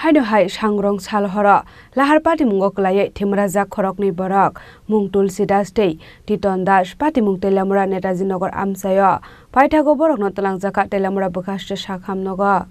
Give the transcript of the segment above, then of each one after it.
haino hai sangrong salhora lahar pati mungo klai thimrajak khorokni borok mung Tulsidas tei Titon Das pati mung Telamura Netaji Nagar amsayo paithago borok no talangjaka Telamura bokhaste sakham nogo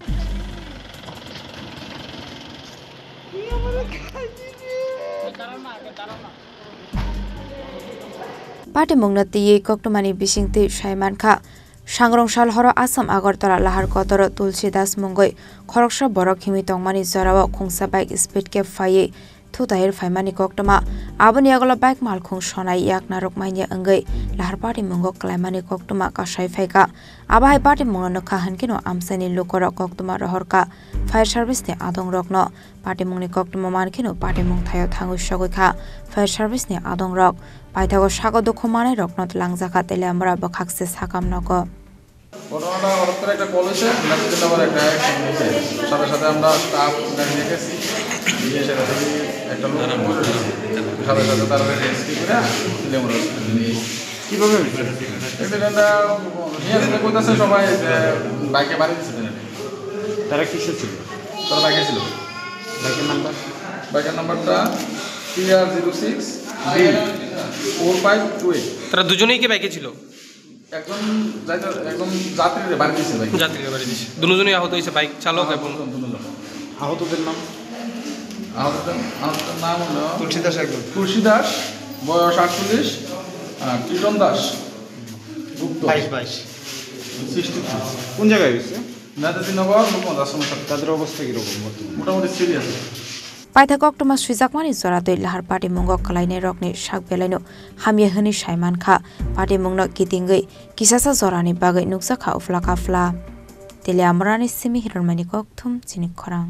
pati mung nati koktomani bisingti Saiman Kha Sangrong Salhora Assam Agartala Lahar Kotor Tulsidas Mungoi Khoroksa Borok Himi Tongmani Zorawa Khungsa Bike Speed Cap Faye Thutahir Faimani Koktoma Abani Agola Bike Mal Khung Sonai Yak Narok Manya Angai Lahar Party Mungo Klaimani Koktoma Kasai Faika Abahai Party Mungo Kahankino Amsani Lokora Koktoma Rohorka Fire Service ne Adong Rokno Party Mungni Koktoma Mankino Party Mung Thayo Thangu Shogika Fire Service ne Adong Rok Paithago Sago Dokhomane Roknot Langjaka Telamura Bokhakse Sakam Nogo ঘটনাটা হঠাৎ করে একটা call এসে message number একটা সাথে সাথে আমরা staff রেখেছি দিয়ে সেটা থেকে একটা লোক সাথে সাথে তারা রেস্কিউ করে লেমরা কীভাবে অ্যাক্সিডেন্টটা নিয়ে করতেছে সবাই বাইকে বাড়ি দিচ্ছে তারা কিসে ছিল তারা বাইকে ছিল বাইকের নাম্বারটা TR06 4528 তারা দুজনেই কি বাইকে ছিল একজন যাত্রীর বাড়ি দিয়েছে ভাই যাত্রীর বাড়ি দিয়েছে দুজনেই আহত হয়েছে বাইক চালক এবং আহতদের নাম আহতদের নাম হলো তুলসীদাস বয়স 48 টিটন দাস গুপ্ত 22 কোন জায়গায় হয়েছে নেতাজি নগর মুখ্যমন্ত্রী আশ্রমের সাথে তাদের অবস্থা কিরকম মোটামুটি serious Paithak Octomas Sujakmani Zoratoi Lahar Party Mungo Kalaine Rokni Shak Belaino Hamye Hani Saiman Kha Party Mungno Kitingai Kisasa Zorani Bagai Nuksa Kha Ufla Kafla Telamurani Simi Hirmani Kokthum Chinik Khorang